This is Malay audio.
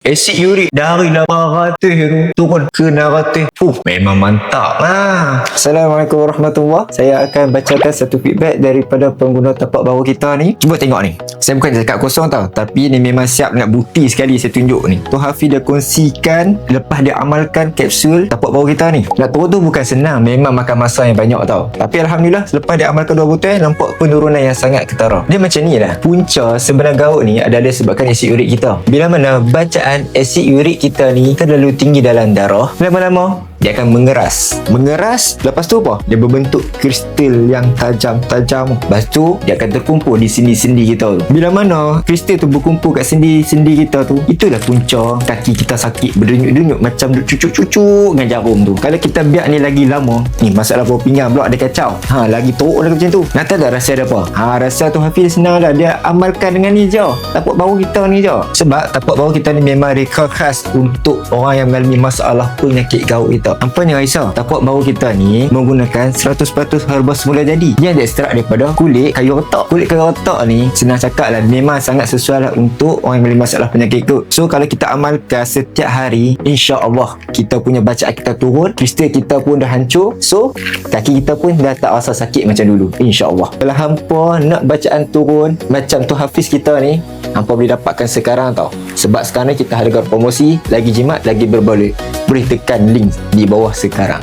Asid urik dari 800 tu turun ke 600. Memang mantap lah. Assalamualaikum warahmatullahi. Saya akan bacakan satu feedback daripada pengguna tapak bawah kita ni. Cuba tengok ni. Saya bukan cakap kosong tau, tapi ni memang siap nak bukti sekali saya tunjuk ni. Tuan Hafiz dia kongsikan lepas dia amalkan kapsul tapak bawah kita ni. Nak turun tu bukan senang, memang makan masa yang banyak tau. Tapi Alhamdulillah selepas dia amalkan 2 botol, nampak penurunan yang sangat ketara. Dia macam ni lah. Punca sebenar gaut ni adalah disebabkan asid urik kita. Bila mana bacaan asid urik kita ni terlalu tinggi dalam darah, lama-lama dia akan mengeras. Lepas tu apa? Dia berbentuk kristal yang tajam. Lepas tu dia akan terkumpul di sendi-sendi kita tu. Bila mana kristal tu berkumpul kat sendi-sendi kita tu, itulah punca kaki kita sakit, berdenyut-denyut macam cucuk-cucuk dengan jarum tu. Kalau kita biar ni lagi lama, ni masalah bawah pinggang pula ada kacau, lagi teruk dah macam tu. Nak tahu tak rahsia dia apa? Rahsia tu Hafiz senang dah. Dia amalkan dengan ni je, tapak bawah kita ni je. Sebab tapak bawah kita ni memang reka khas untuk orang yang mengalami masalah penyakit gaut kita. Apa ni Aisyah? Tapak bawah kita ni menggunakan 100% herba semula jadi yang diekstrak daripada kulit kayu otak. Kulit kayu otak ni senang cakap lah, memang sangat sesuai lah untuk orang yang memiliki masalah penyakit gaut. So kalau kita amalkan setiap hari, insya-Allah kita punya bacaan kita turun, kristal kita pun dah hancur. So kaki kita pun dah tak rasa sakit macam dulu, insya-Allah. Kalau hampa nak bacaan turun macam tu Hafiz kita ni, hampa boleh dapatkan sekarang tau. Sebab sekarang ni kita harga promosi lagi jimat, lagi berbaloi. Boleh tekan link di bawah sekarang.